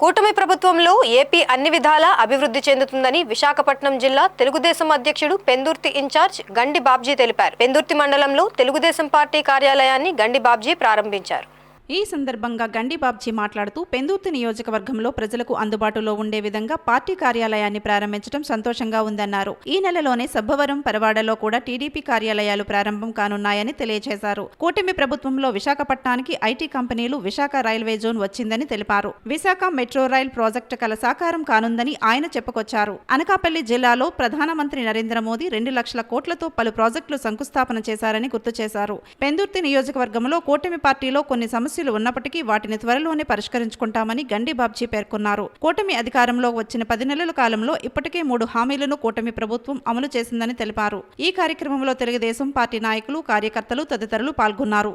కూటమి ప్రభుత్వంలో ఏపీ అన్ని విధాలా అభివృద్ధి చెందుతుందని విశాఖపట్నం జిల్లా తెలుగుదేశం అధ్యక్షుడు పెందుర్తి ఇన్ఛార్జ్ గండి బాబ్జీ తెలిపారు. పెందుర్తి మండలంలో తెలుగుదేశం పార్టీ కార్యాలయాన్ని గండి బాబ్జీ ప్రారంభించారు. ఈ సందర్భంగా గండి బాబ్జీ మాట్లాడుతూ పెందుర్తి నియోజకవర్గంలో ప్రజలకు అందుబాటులో ఉండే విధంగా పార్టీ కార్యాలయాన్ని ప్రారంభించడం సంతోషంగా ఉందన్నారు. ఈ నెలలోనే సబ్బవరం, పరవాడలో కూడా టీడీపీ కార్యాలయాలు ప్రారంభం కానున్నాయని తెలియజేశారు. కూటమి ప్రభుత్వంలో విశాఖపట్నానికి ఐటీ కంపెనీలు విశాఖ రైల్వే జోన్ వచ్చిందని తెలిపారు. విశాఖ మెట్రో రైల్ ప్రాజెక్టు కల సాకారం కానుందని ఆయన చెప్పుకొచ్చారు. అనకాపల్లి జిల్లాలో ప్రధానమంత్రి నరేంద్ర మోదీ 2 లక్షల కోట్లతో పలు ప్రాజెక్టులు శంకుస్థాపన చేశారని గుర్తు చేశారు. పెందుర్తి నియోజకవర్గంలో కూటమి పార్టీలో కొన్ని సమస్యలు ఉన్నప్పటికీ వాటిని త్వరలోనే పరిష్కరించుకుంటామని గండి బాబ్జీ పేర్కొన్నారు. కూటమి అధికారంలో వచ్చిన 10 నెలల కాలంలో ఇప్పటికే 3 హామీలను కూటమి ప్రభుత్వం అమలు చేసిందని తెలిపారు. ఈ కార్యక్రమంలో తెలుగుదేశం పార్టీ నాయకులు, కార్యకర్తలు తదితరులు పాల్గొన్నారు.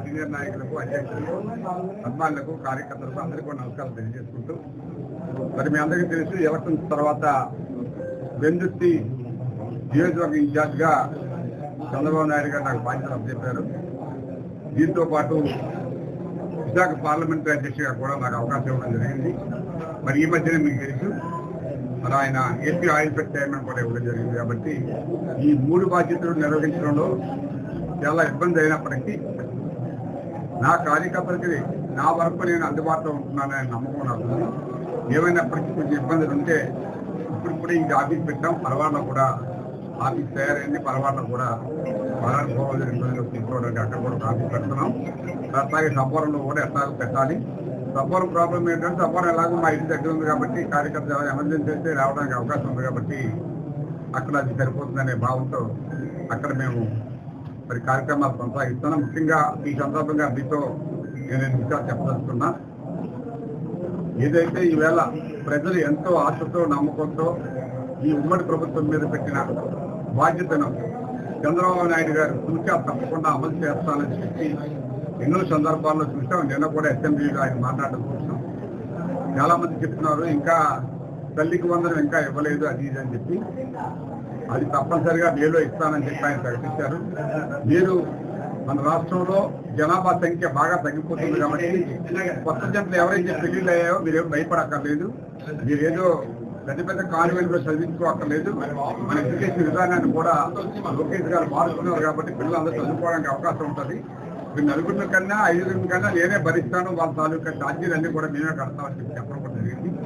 సీనియర్ నాయకులకు, అధ్యక్షులకు, అభిమానులకు, కార్యకర్తలకు అందరికీ నమస్కారం తెలియజేసుకుంటూ, మరి మీ అందరికీ తెలుసు ఎలక్షన్స్ తర్వాత పెందుర్తి నియోజకవర్గ ఇన్ఛార్జిగా చంద్రబాబు నాయుడు గారు నాకు బాధ్యతలు అప్పచెప్పారు. దీంతో పాటు విశాఖ పార్లమెంటరీ అధ్యక్షుడిగా కూడా నాకు అవకాశం ఇవ్వడం జరిగింది. మరి ఈ మధ్యనే మీకు తెలుసు మరి ఆయన ఏపీ ఆయిల్ ఫెడ్ చైర్మన్ కూడా ఇవ్వడం జరిగింది. కాబట్టి ఈ 3 బాధ్యతలు నిర్వహించడంలో చాలా ఇబ్బంది అయినప్పటికీ నా కార్యకర్తలకి నా వరకు నేను అందుబాటులో ఉంటున్నానని నమ్మకం నాకు. ఏమైనప్పటికీ కొంచెం ఇబ్బందులు ఉంటే ఇప్పుడు ఇంక ఆఫీస్ పెట్టాం. పరవాడలో కూడా ఆఫీస్ తయారైంది. పరవాడలో కూడా పోవాల్సిన ఇబ్బందులు తీసుకోవడానికి అక్కడ కూడా ఆఫీస్ పెడుతున్నాం. అట్లాగే సబ్బవరంలో కూడా ఎట్లాగో పెట్టాలి. సబ్బవరం ప్రాబ్లం ఏంటంటే సబ్బవరం ఎలాగో మా ఇంటి దగ్గర ఉంది కాబట్టి కార్యకర్తలు ఎమర్జెన్సీ అయితే రావడానికి అవకాశం ఉంది కాబట్టి అక్కడ అది సరిపోతుందనే భావంతో అక్కడ మేము మరి కార్యక్రమాలు కొనసాగిస్తున్నాం. ముఖ్యంగా ఈ సందర్భంగా మీతో నేను విషయాలు చెప్పదలుచుకున్నా. ఏదైతే ఈవేళ ప్రజలు ఎంతో ఆశతో, నమ్మకంతో ఈ ఉమ్మడి ప్రభుత్వం మీద పెట్టిన బాధ్యతను చంద్రబాబు నాయుడు గారు చూసా తప్పకుండా అమలు చేస్తానని చెప్పి ఎన్నో సందర్భాల్లో చూసాం. నిన్న కూడా అసెంబ్లీలో ఆయన మాట్లాడడం చూసాం. చాలా మంది చెప్తున్నారు ఇంకా తల్లికి వందనం ఇంకా ఇవ్వలేదు అది ఇది అని చెప్పి. అది తప్పనిసరిగా మేలో ఇస్తానని చెప్పి ఆయన ప్రకటించారు. మీరు మన రాష్ట్రంలో జనాభా సంఖ్య బాగా తగ్గిపోతుంది కాబట్టి కొత్త జంటలు ఎవరైతే పెళ్లిళ్ళు అయ్యాయో మీరేం భయపడక్కర్లేదు. మీరేదో పెద్ద పెద్ద కాన్వెంట్లో చదివించుకోక్కర్లేదు. మన ఎడ్యుకేషన్ విధానాన్ని కూడా లోకేష్ గారు మారుస్తున్నారు కాబట్టి పిల్లలందరూ చదువుకోవడానికి అవకాశం ఉంటుంది. మీరు 4 కన్నా 5 కన్నా నేనే భరిస్తాను. వాళ్ళ తాలూకా ఛార్జీలన్నీ కూడా మేమే కడతామని చెప్పి చెప్పడం జరిగింది.